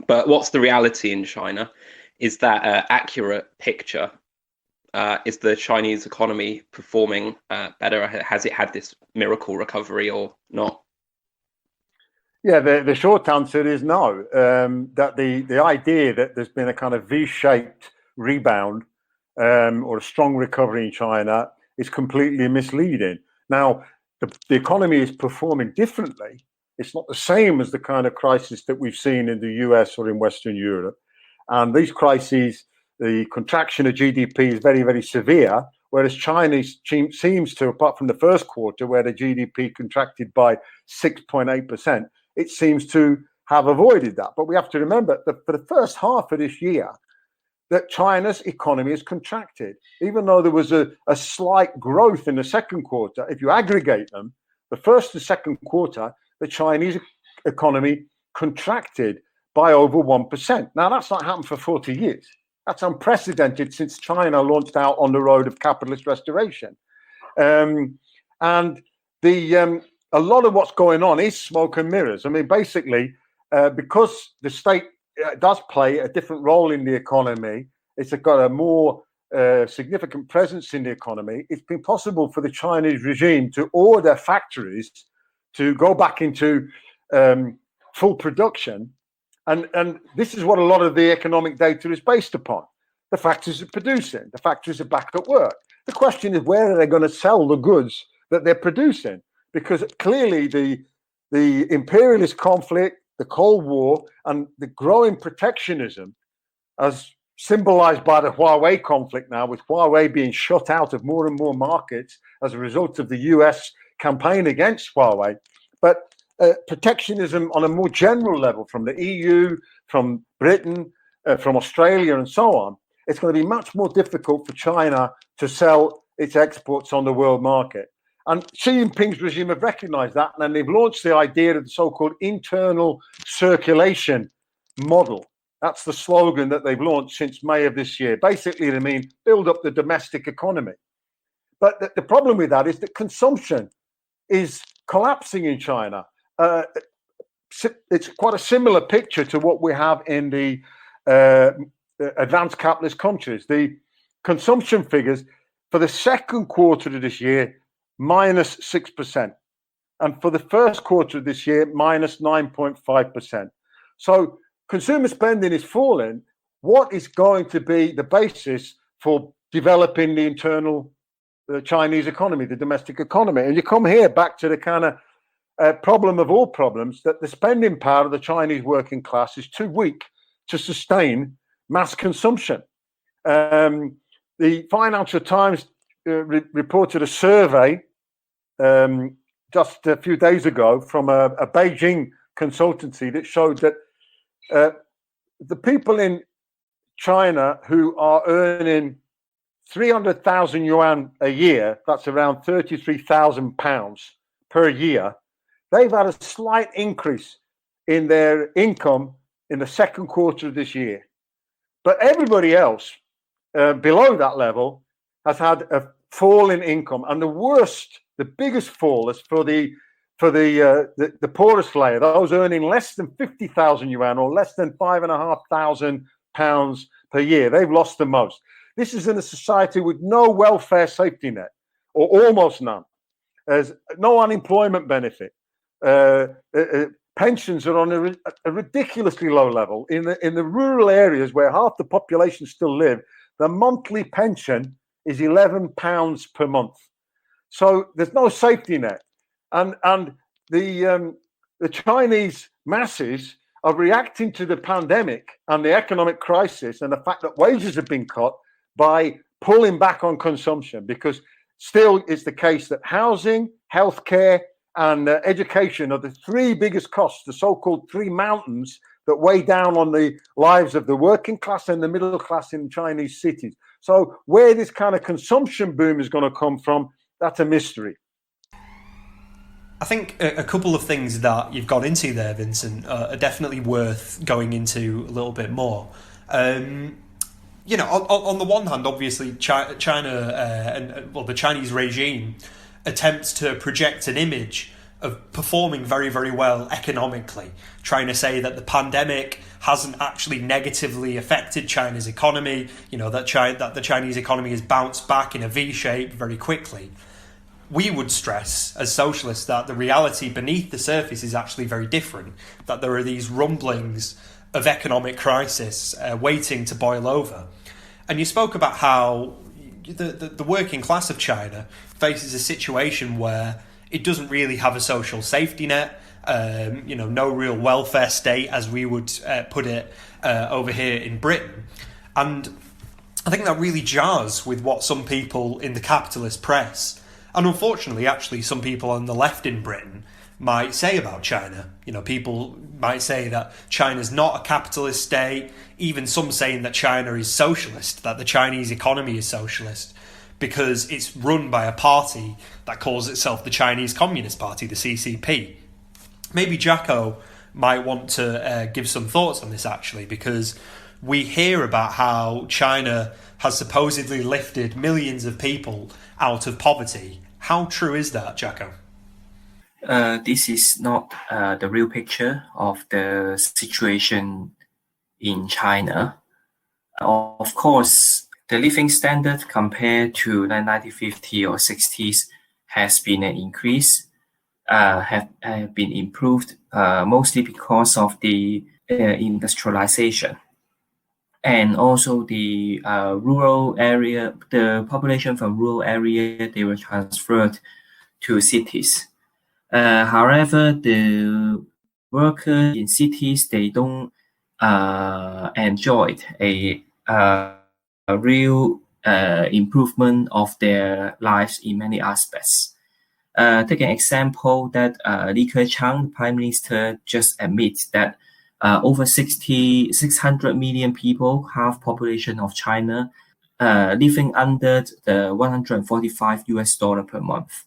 But what's the reality in China? Is that an accurate picture? Is the Chinese economy performing better? Has it had this miracle recovery or not? Yeah, the short answer is no. That the idea that there's been a kind of V-shaped rebound or a strong recovery in China is completely misleading. Now, the economy is performing differently. It's not the same as the kind of crisis that we've seen in the US or in Western Europe. And these crises, the contraction of GDP is very, very severe, whereas China seems to, apart from the first quarter where the GDP contracted by 6.8%, it seems to have avoided that. But we have to remember that for the first half of this year, that China's economy has contracted, even though there was a slight growth in the second quarter. If you aggregate them, the first and second quarter, the Chinese economy contracted by over 1%. Now, that's not happened for 40 years. That's unprecedented since China launched out on the road of capitalist restoration. And a lot of what's going on is smoke and mirrors. I mean, basically, because the state does play a different role in the economy, it's got a more significant presence in the economy. It's been possible for the Chinese regime to order factories to go back into full production. And this is what a lot of the economic data is based upon. The factories are producing. The factories are back at work. The question is, where are they going to sell the goods that they're producing? Because clearly the imperialist conflict, the Cold War, and the growing protectionism, as symbolized by the Huawei conflict now, with Huawei being shut out of more and more markets as a result of the US campaign against Huawei. But protectionism on a more general level from the EU, from Britain, from Australia, and so on, it's going to be much more difficult for China to sell its exports on the world market. And Xi Jinping's regime have recognized that, and they've launched the idea of the so-called internal circulation model. That's the slogan that they've launched since May of this year. Basically, they mean build up the domestic economy. But the problem with that is that consumption is collapsing in China. It's quite a similar picture to what we have in the advanced capitalist countries. The consumption figures for the second quarter of this year, minus 6%. And for the first quarter of this year, minus 9.5%. So consumer spending is falling. What is going to be the basis for developing the internal Chinese economy, the domestic economy? And you come here back to the kind of problem of all problems, that the spending power of the Chinese working class is too weak to sustain mass consumption. The Financial Times reported a survey just a few days ago from a Beijing consultancy that showed that the people in China who are earning 300,000 yuan a year, that's around 33,000 pounds per year, they've had a slight increase in their income in the second quarter of this year. But everybody else below that level has had a fall in income, and the biggest fall is for the poorest layer, those earning less than 50,000 yuan or less than 5,500 pounds per year. They've lost the most. This is in a society with no welfare safety net, or almost none. There's no unemployment benefit. Pensions are on a ridiculously low level. In the rural areas where half the population still live, the monthly pension is £11 per month. So there's no safety net, and the Chinese masses are reacting to the pandemic and the economic crisis and the fact that wages have been cut by pulling back on consumption, because still it's the case that housing, healthcare, and education are the three biggest costs, the so-called three mountains that weigh down on the lives of the working class and the middle class in Chinese cities. So where this kind of consumption boom is going to come from, that's a mystery. I think a couple of things that you've got into there, Vincent, are definitely worth going into a little bit more. You know, on the one hand, obviously, China and the Chinese regime attempts to project an image of performing very, very well economically, trying to say that the pandemic hasn't actually negatively affected China's economy, you know, that the Chinese economy has bounced back in a V shape very quickly. We would stress as socialists that the reality beneath the surface is actually very different, that there are these rumblings of economic crisis waiting to boil over. And you spoke about how the working class of China faces a situation where it doesn't really have a social safety net, you know, no real welfare state, as we would put it over here in Britain. And I think that really jars with what some people in the capitalist press, and unfortunately, actually, some people on the left in Britain might say about China. You know, people might say that China's not a capitalist state, even some saying that China is socialist, that the Chinese economy is socialist, because it's run by a party that calls itself the Chinese Communist Party, the CCP. Maybe Jaco might want to give some thoughts on this, actually, because we hear about how China has supposedly lifted millions of people out of poverty. How true is that, Jaco? This is not the real picture of the situation in China. Of course, the living standard compared to the 1950s or 60s has been an increase, have been improved, mostly because of the industrialization. And also the rural area, the population from rural area, they were transferred to cities. However, the workers in cities, they don't enjoy a real improvement of their lives in many aspects. Take an example that Li Keqiang, the Prime Minister, just admits that over 600 million people, half population of China, living under the $145 per month.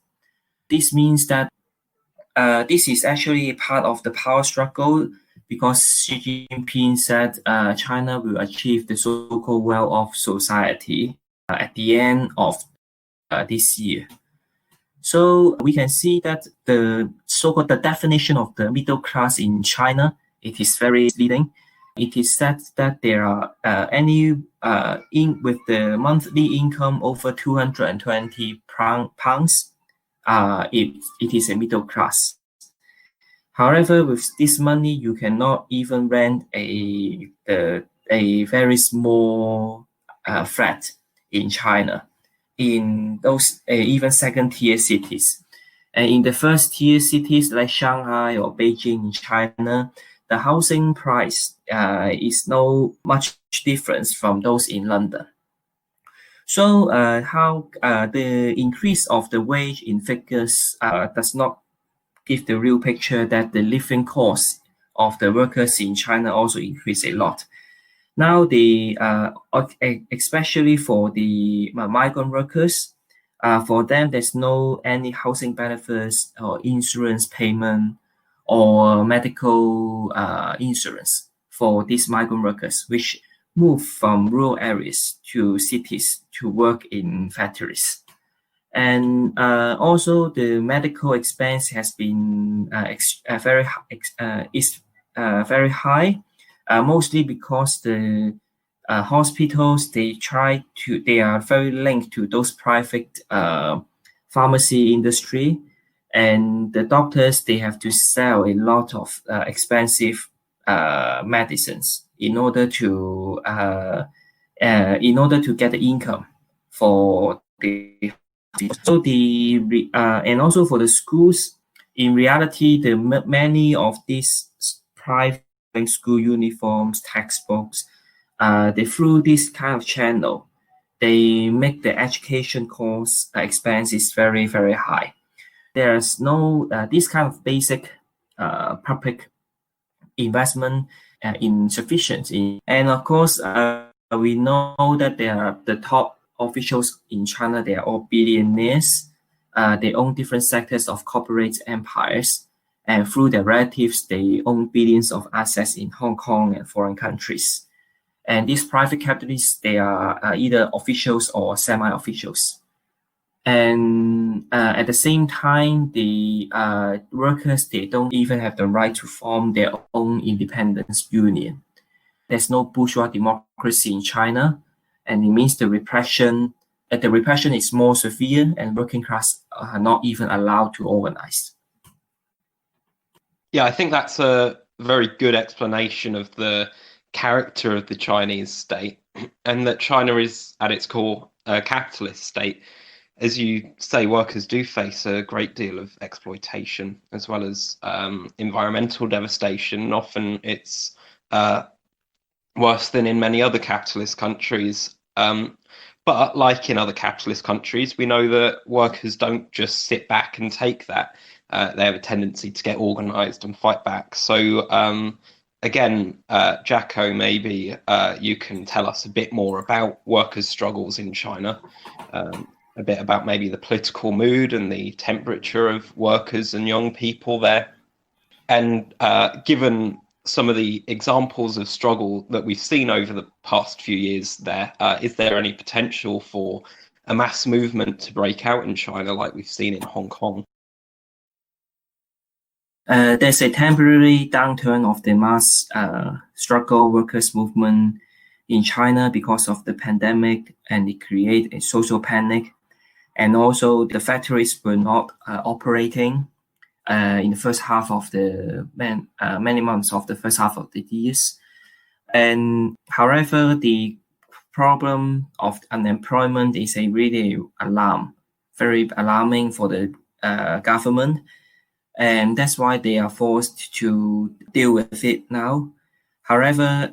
This means that this is actually part of the power struggle, because Xi Jinping said China will achieve the so-called well-off society at the end of this year. So we can see that the so-called the definition of the middle class in China, it is very misleading. It is said that there are with the monthly income over 220 pounds, it is a middle class. However, with this money, you cannot even rent a very small flat in China, in those even second-tier cities. And in the first-tier cities like Shanghai or Beijing in China, the housing price is no much difference from those in London. So how the increase of the wage in figures does not give the real picture that the living costs of the workers in China also increase a lot. Now, especially for the migrant workers, for them, there's no any housing benefits or insurance payment or medical insurance for these migrant workers, which move from rural areas to cities to work in factories. And also, the medical expense has been very high, mostly because the hospitals they are very linked to those private pharmacy industry, and the doctors they have to sell a lot of expensive medicines in order to get the income for the. So and also for the schools, in reality, many of these private school uniforms, textbooks, they through this kind of channel, they make the education cost expenses very, very high. There's no this kind of basic public investment insufficient. And of course, we know that there are the top officials in China, they are all billionaires. They own different sectors of corporate empires, and through their relatives, they own billions of assets in Hong Kong and foreign countries. And these private capitalists, they are either officials or semi-officials. And at the same time, the workers, they don't even have the right to form their own independence union. There's no bourgeois democracy in China, and it means the repression is more severe, and working class are not even allowed to organize. Yeah, I think that's a very good explanation of the character of the Chinese state, and that China is at its core a capitalist state. As you say, workers do face a great deal of exploitation as well as environmental devastation. Often it's worse than in many other capitalist countries. But like in other capitalist countries, we know that workers don't just sit back and take that. They have a tendency to get organized and fight back. So again, Jaco, maybe you can tell us a bit more about workers' struggles in China, a bit about maybe the political mood and the temperature of workers and young people there. And given some of the examples of struggle that we've seen over the past few years there, is there any potential for a mass movement to break out in China like we've seen in Hong Kong? There's a temporary downturn of the mass struggle workers movement in China because of the pandemic, and it created a social panic. And also the factories were not operating in the first half of the many months of the first half of the years. And however, the problem of unemployment is a really very alarming for the government. And that's why they are forced to deal with it now. However,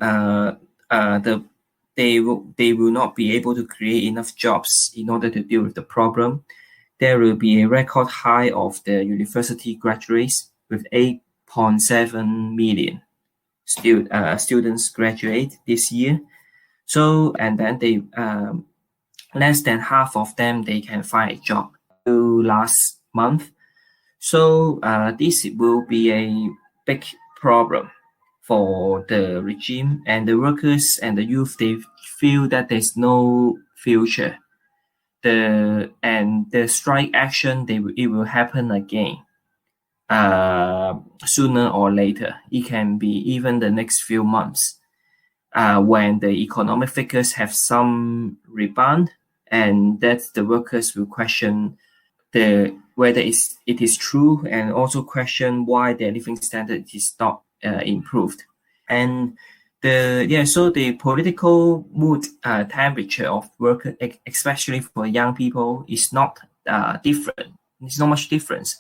they will not be able to create enough jobs in order to deal with the problem. There will be a record high of the university graduates with 8.7 million. students graduate this year. So, and then they less than half of them they can find a job last month. So this will be a big problem for the regime, and the workers and the youth, they feel that there's no future. The strike action, it will happen again sooner or later. It can be even the next few months when the economic figures have some rebound, and that the workers will question whether it is true, and also question why their living standard is not improved. And so the political mood temperature of workers, especially for young people, is not different. It's not much difference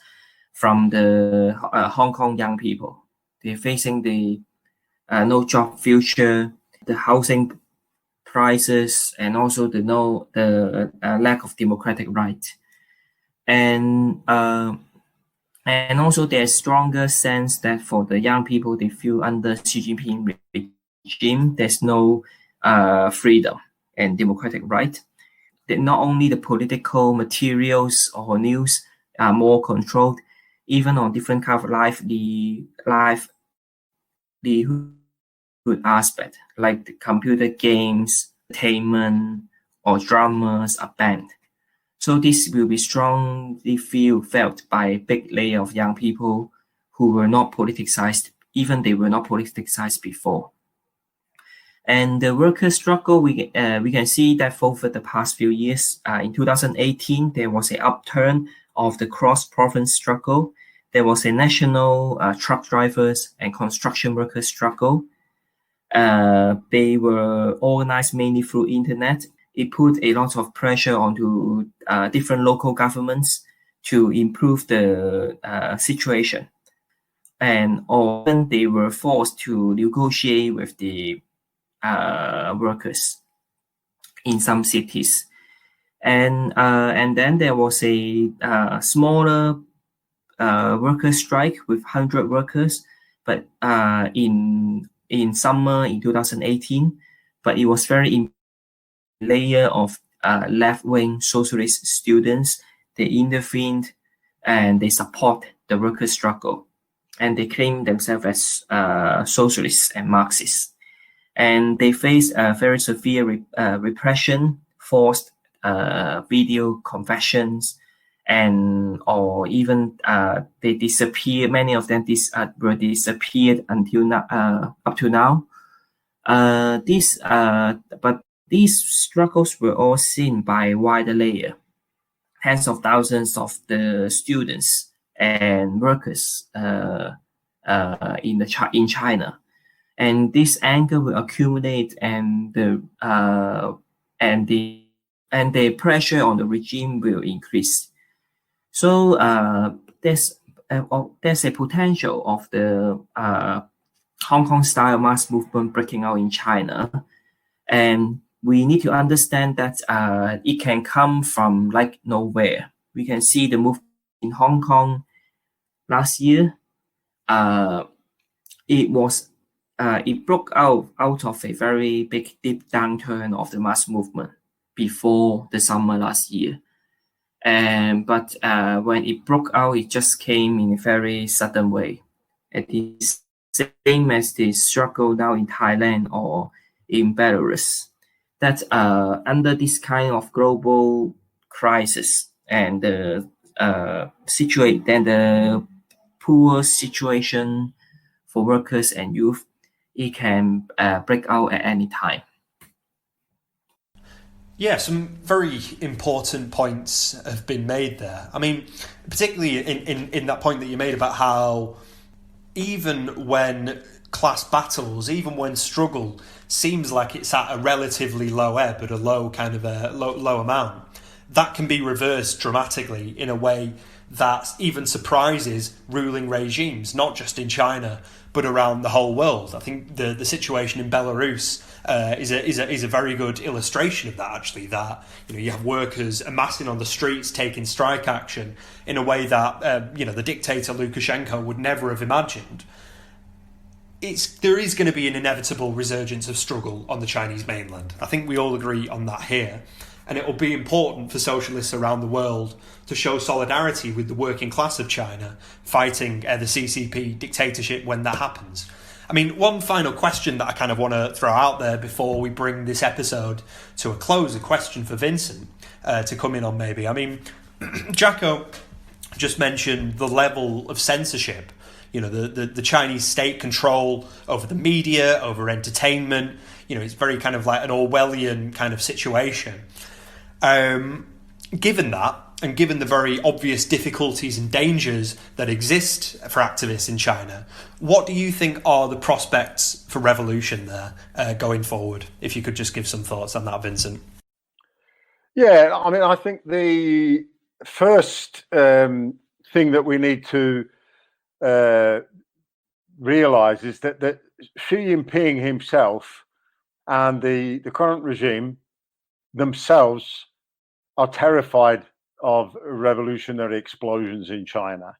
from the Hong Kong young people. They're facing the no job future, the housing prices, and also the lack of democratic rights. And also there's stronger sense that for the young people, they feel under Xi Jinping regime, there's no freedom and democratic right. That not only the political materials or news are more controlled, even on different kind of livelihood aspect, like the computer games, entertainment, or dramas are banned. So this will be strongly felt by a big layer of young people who were not politicized, even they were not politicized before. And the workers' struggle, we can see that over the past few years, in 2018, there was an upturn of the cross-province struggle. There was a national truck drivers and construction workers struggle. They were organized mainly through internet. It put a lot of pressure onto different local governments to improve the situation. And often they were forced to negotiate with the workers in some cities. And then there was a smaller workers' strike with 100 workers, but in summer in 2018, but it was very layer of left-wing socialist students. They intervened and they support the workers' struggle, and they claim themselves as socialists and Marxists. And they face very severe repression, forced video confessions, or even they disappear. Many of them were disappeared until now, up to now. But these struggles were all seen by a wider layer, tens of thousands of the students and workers in China, and this anger will accumulate, and the pressure on the regime will increase. So there's a potential of the Hong Kong style mass movement breaking out in China, and we need to understand that it can come from like nowhere. We can see the movement in Hong Kong last year. It broke out of a very big deep downturn of the mass movement before the summer last year. But when it broke out, it just came in a very sudden way. It is same as the struggle now in Thailand or in Belarus. That under this kind of global crisis and the poor situation for workers and youth, it can break out at any time. Yeah, some very important points have been made there. I mean, particularly in that point that you made about how even when class battles, even when struggle seems like it's at a relatively low ebb, at a low kind of a low amount, that can be reversed dramatically in a way that even surprises ruling regimes, not just in China but around the whole world. I think the situation in Belarus is a very good illustration of that. Actually, that you have workers amassing on the streets, taking strike action in a way that the dictator Lukashenko would never have imagined. there is going to be an inevitable resurgence of struggle on the Chinese mainland. I think we all agree on that here. And it will be important for socialists around the world to show solidarity with the working class of China fighting the CCP dictatorship when that happens. I mean, one final question that I kind of want to throw out there before we bring this episode to a close, a question for Vincent to come in on maybe. I mean, Jaco just mentioned the level of censorship, the Chinese state control over the media, over entertainment. It's very kind of like an Orwellian kind of situation. Given that, and given the very obvious difficulties and dangers that exist for activists in China, what do you think are the prospects for revolution there going forward? If you could just give some thoughts on that, Vincent. Yeah, I mean, I think the first thing that we need to realize is that Xi Jinping himself and the current regime themselves are terrified of revolutionary explosions in China.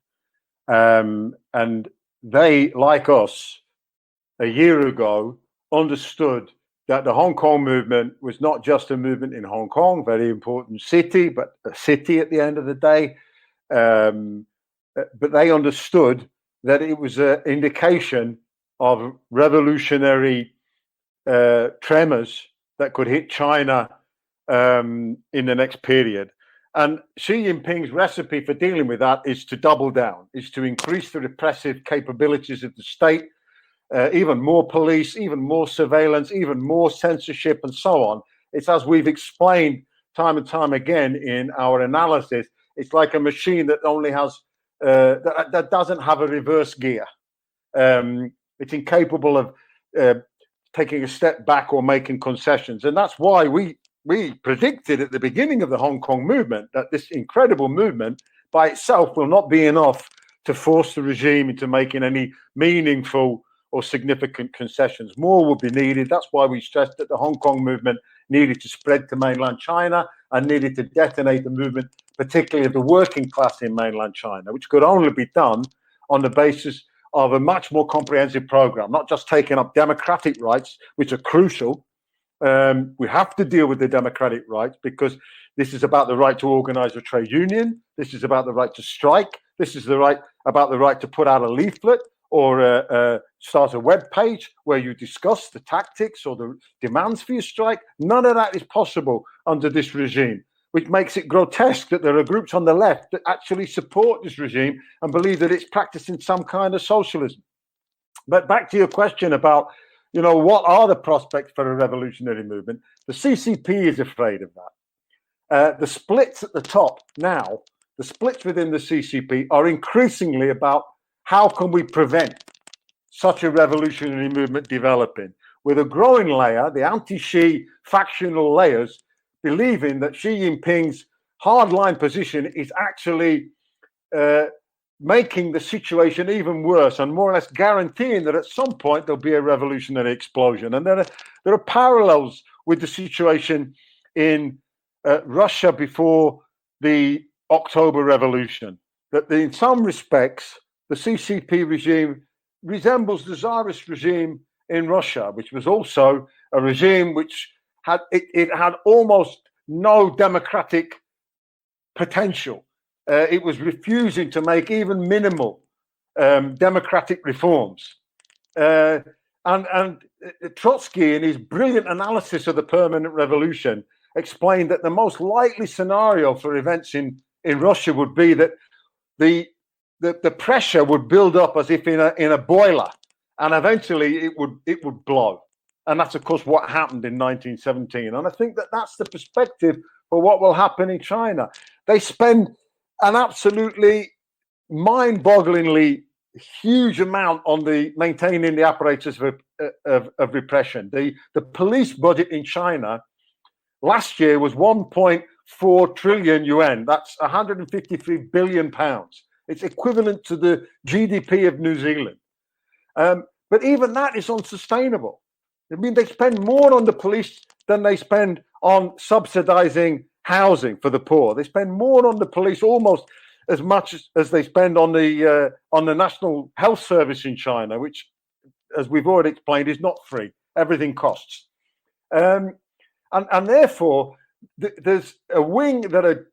And they, like us, a year ago, understood that the Hong Kong movement was not just a movement in Hong Kong, very important city, but a city at the end of the day. But they understood that it was an indication of revolutionary tremors that could hit China in the next period. And Xi Jinping's recipe for dealing with that is to double down, is to increase the repressive capabilities of the state, even more police, even more surveillance, even more censorship, and so on. It's as we've explained time and time again in our analysis, it's like a machine that only has, that doesn't have a reverse gear. It's incapable of taking a step back or making concessions. And that's why we predicted at the beginning of the Hong Kong movement that this incredible movement by itself will not be enough to force the regime into making any meaningful or significant concessions. More would be needed. That's why we stressed that the Hong Kong movement needed to spread to mainland China and needed to detonate the movement, particularly of the working class in mainland China, which could only be done on the basis of a much more comprehensive program, not just taking up democratic rights, which are crucial. We have to deal with the democratic rights because this is about the right to organize a trade union. This is about the right to strike. This is about the right to put out a leaflet or start a web page where you discuss the tactics or the demands for your strike. None of that is possible under this regime, which makes it grotesque that there are groups on the left that actually support this regime and believe that it's practicing some kind of socialism. But back to your question about, what are the prospects for a revolutionary movement? The CCP is afraid of that. The splits at the top now, the splits within the CCP are increasingly about how can we prevent such a revolutionary movement developing, with a growing layer, the anti-Xi factional layers, believing that Xi Jinping's hardline position is actually making the situation even worse and more or less guaranteeing that at some point there'll be a revolutionary explosion. And there are parallels with the situation in Russia before the October Revolution, that in some respects the CCP regime resembles the Tsarist regime in Russia, which was also a regime which had almost no democratic potential. It was refusing to make even minimal democratic reforms. And Trotsky, in his brilliant analysis of the permanent revolution, explained that the most likely scenario for events in Russia would be that the pressure would build up as if in a boiler, and eventually it would blow. And that's, of course, what happened in 1917. And I think that that's the perspective for what will happen in China. They spend an absolutely mind-bogglingly huge amount on maintaining the apparatus of repression. The police budget in China last year was 1.4 trillion yuan. That's 153 billion pounds. It's equivalent to the GDP of New Zealand. But even that is unsustainable. I mean, they spend more on the police than they spend on subsidizing housing for the poor. They spend more on the police, almost as much as they spend on the National Health Service in China, which as we've already explained, is not free. Everything costs. And therefore, there's a wing that are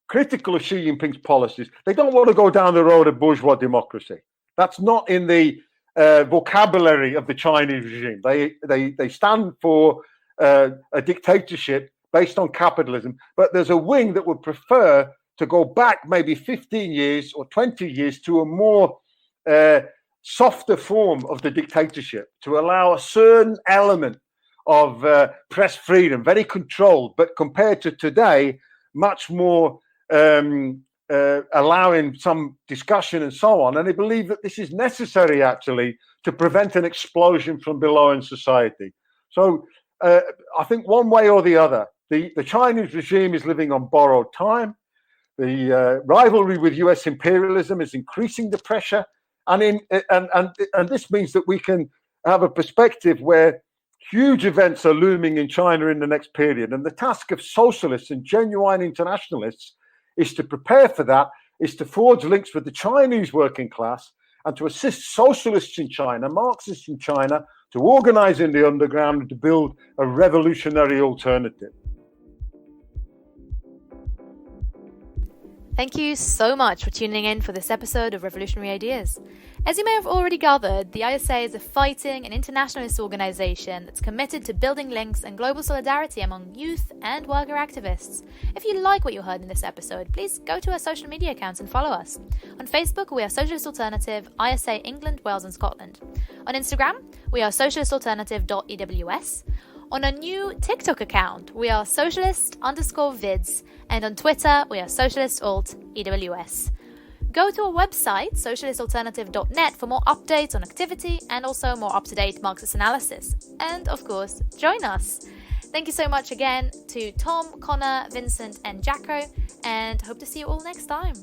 critical of Xi Jinping's policies. They don't want to go down the road of bourgeois democracy. That's not in the vocabulary of the Chinese regime. They stand for a dictatorship based on capitalism, but there's a wing that would prefer to go back maybe 15 years or 20 years to a more softer form of the dictatorship, to allow a certain element of press freedom, very controlled, but compared to today, much more allowing some discussion and so on. And they believe that this is necessary, actually, to prevent an explosion from below in society. So I think one way or the other, the Chinese regime is living on borrowed time. The rivalry with US imperialism is increasing the pressure. And this means that we can have a perspective where huge events are looming in China in the next period. And the task of socialists and genuine internationalists is to prepare for that, is to forge links with the Chinese working class and to assist socialists in China, Marxists in China, to organize in the underground and to build a revolutionary alternative. Thank you so much for tuning in for this episode of Revolutionary Ideas. As you may have already gathered, the ISA is a fighting and internationalist organisation that's committed to building links and global solidarity among youth and worker activists. If you like what you heard in this episode, please go to our social media accounts and follow us. On Facebook, we are Socialist Alternative, ISA England, Wales and Scotland. On Instagram, we are socialistalternative.ews. On our new TikTok account, we are socialist_vids, and on Twitter, we are socialistaltews. Go to our website, socialistalternative.net, for more updates on activity and also more up-to-date Marxist analysis. And, of course, join us. Thank you so much again to Tom, Connor, Vincent and Jaco, and hope to see you all next time.